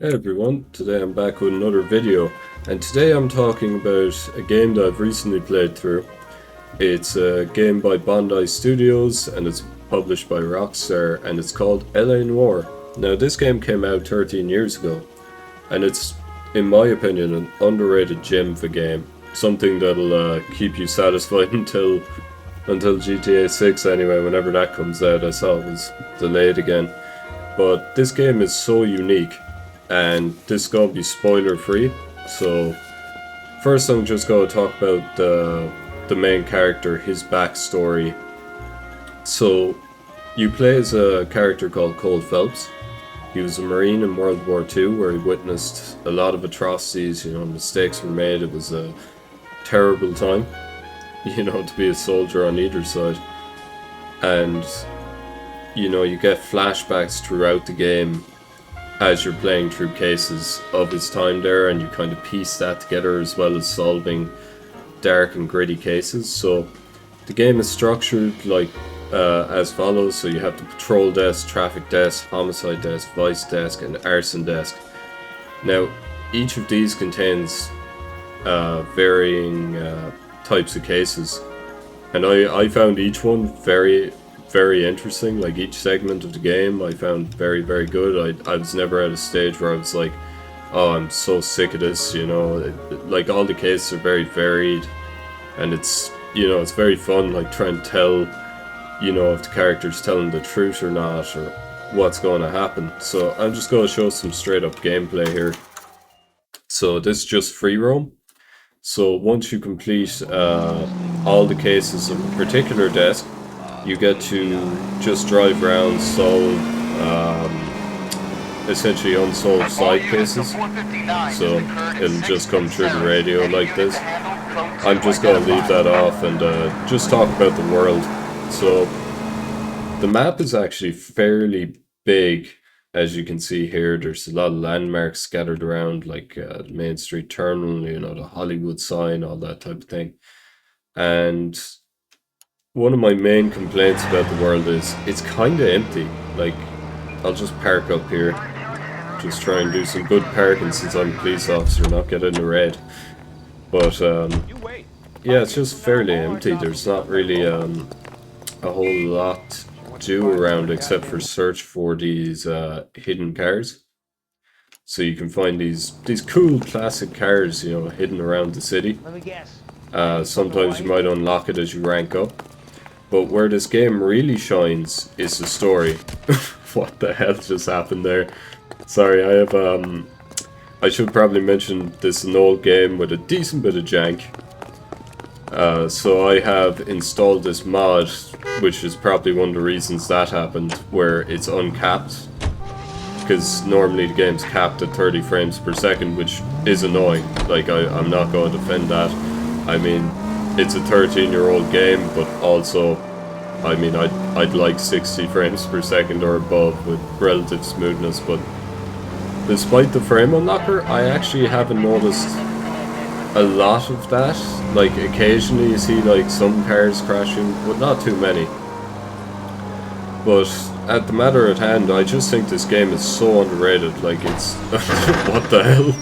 Hey everyone, today I'm back with another video, and today I'm talking about a game that I've recently played through. It's a game by Bondi Studios and it's published by Rockstar, and it's called L.A Noire. Now this game came out 13 years ago, and it's, in my opinion, an underrated gem of a game. Something that'll keep you satisfied until GTA 6 anyway, whenever that comes out. I saw it was delayed again. But this game is so unique, and this is going to be spoiler free. So first I'm just going to talk about the main character, his backstory. So you play as a character called Cole Phelps. He was a Marine in World War II, where he witnessed a lot of atrocities. Mistakes were made. It was a terrible time, to be a soldier on either side. And you get flashbacks throughout the game as you're playing through cases of his time there, and you kind of piece that together, as well as solving dark and gritty cases. So the game is structured like as follows. So you have the patrol desk, traffic desk, homicide desk, vice desk, and arson desk. Now each of these contains varying types of cases, and I found each one very interesting. Like, each segment of the game I found very good. I was never at a stage where I was like, oh, I'm so sick of this. Like, all the cases are very varied, and it's very fun, like trying to tell if the character's telling the truth or not, or what's going to happen. So I'm just going to show some straight up gameplay here. So this is just free roam. So once you complete all the cases of a particular desk, you get to just drive around, solve essentially unsolved side cases. So it'll just come through the radio like this. I'm just going to leave that off and just talk about the world. So the map is actually fairly big, as you can see here. There's a lot of landmarks scattered around, like the Main Street Terminal, the Hollywood sign, all that type of thing. And one of my main complaints about the world is it's kind of empty. Like, I'll just park up here. Just try and do some good parking since I'm a police officer, not get in the red. But, yeah, it's just fairly empty. There's not really a whole lot to do around except for search for these hidden cars. So you can find these cool classic cars, hidden around the city. Sometimes you might unlock it as you rank up. But where this game really shines is the story. What the hell just happened there? Sorry, I should probably mention this is an old game with a decent bit of jank. So I have installed this mod, which is probably one of the reasons that happened, where it's uncapped. Because normally the game's capped at 30 frames per second, which is annoying. Like, I'm not going to defend that. I mean, it's a 13-year-old game, but also, I mean, I'd like 60 frames per second or above with relative smoothness. But despite the frame unlocker, I actually haven't noticed a lot of that. Like, occasionally you see like some cars crashing, but not too many. But at the matter at hand, I just think this game is so underrated. Like, it's what the hell?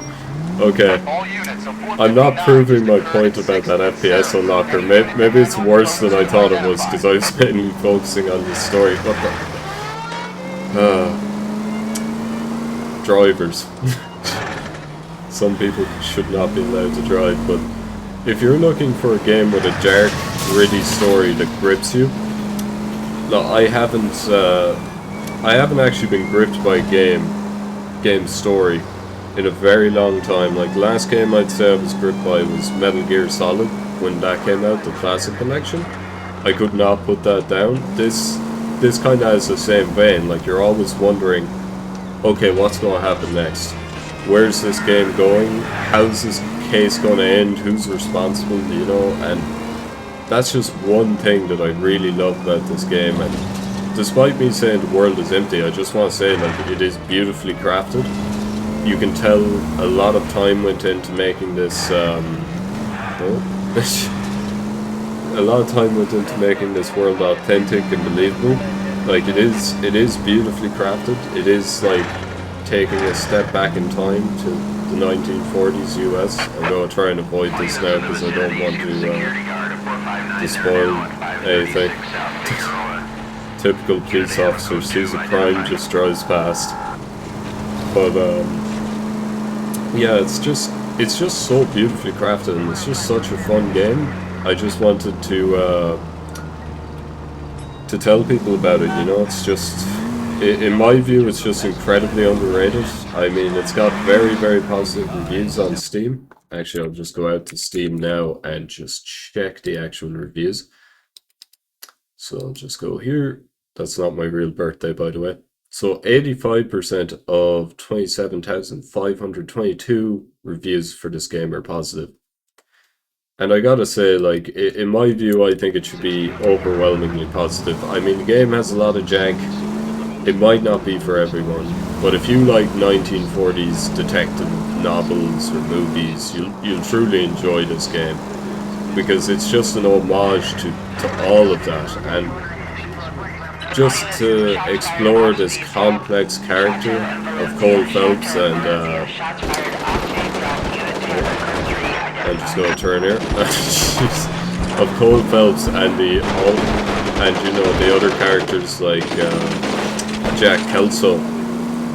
Okay, I'm not proving my point about that FPS unlocker. Maybe it's worse than I thought it was, because I was mainly focusing on the story. What the? Drivers. Some people should not be allowed to drive, but if you're looking for a game with a dark, gritty story that grips you, no, I haven't actually been gripped by a game story in a very long time. Like, the last game I'd say I was gripped by was Metal Gear Solid, when that came out, the Classic Collection. I could not put that down. This kind of has the same vein. Like, you're always wondering, okay, what's going to happen next? Where's this game going? How's this case going to end? Who's responsible, And that's just one thing that I really love about this game. And despite me saying the world is empty, I just want to say, like, it is beautifully crafted. You can tell a lot of time went into making this, a lot of time went into making this world authentic and believable. Like, it is beautifully crafted. It is, like, taking a step back in time to the 1940s US. I'm going to try and avoid this now because I don't want to spoil anything. Typical police officer sees a crime, just drives past. But yeah, it's just so beautifully crafted, and it's just such a fun game. I just wanted to tell people about it. You know, it's just, in my view, it's just incredibly underrated. I mean, it's got very, very positive reviews on Steam. Actually, I'll just go out to Steam now and just check the actual reviews. So I'll just go here. That's not my real birthday, by the way. So 85% of 27,522 reviews for this game are positive. And I gotta say, like, in my view, I think it should be overwhelmingly positive. I mean, the game has a lot of jank. It might not be for everyone, but if you like 1940s detective novels or movies, you'll truly enjoy this game. Because it's just an homage to all of that, and just to explore this complex character of Cole Phelps and I'm just going to turn here. Of Cole Phelps and you know, the other characters like Jack Kelso.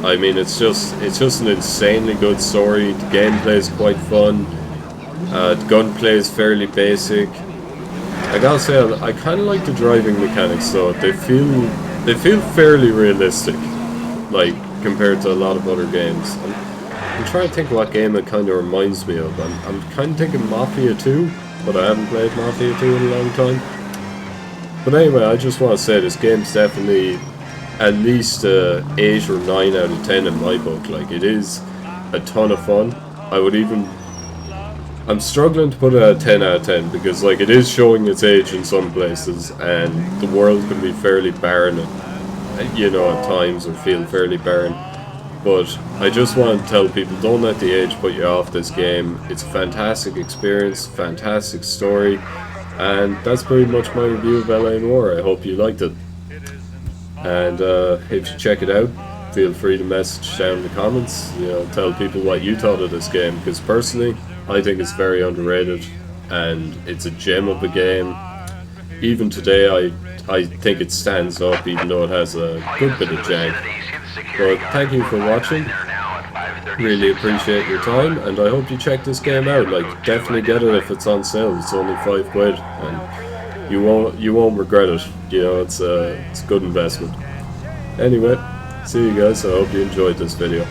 I mean, it's just an insanely good story. The gameplay is quite fun. The gunplay is fairly basic. I gotta say, I kind of like the driving mechanics though. They feel fairly realistic, like compared to a lot of other games. I'm trying to think what game it kind of reminds me of. I'm kind of thinking Mafia 2, but I haven't played Mafia 2 in a long time. But anyway, I just want to say this game's definitely at least 8 or 9 out of 10 in my book. Like, it is a ton of fun. I'm struggling to put it at 10 out of 10 because, like, it is showing its age in some places, and the world can be fairly barren, you know, at times, or feel fairly barren. But I just want to tell people, don't let the age put you off this game. It's a fantastic experience, fantastic story, and that's pretty much my review of L.A Noire. I hope you liked it. And if you check it out, feel free to message down in the comments, you know, tell people what you thought of this game, because personally, I think it's very underrated, and it's a gem of a game. Even today, I think it stands up, even though it has a good bit of jank. But thank you for watching. Really appreciate your time, and I hope you check this game out. Like, definitely get it if it's on sale. It's only £5, and you won't regret it. You know, it's a good investment. Anyway, see you guys. I hope you enjoyed this video.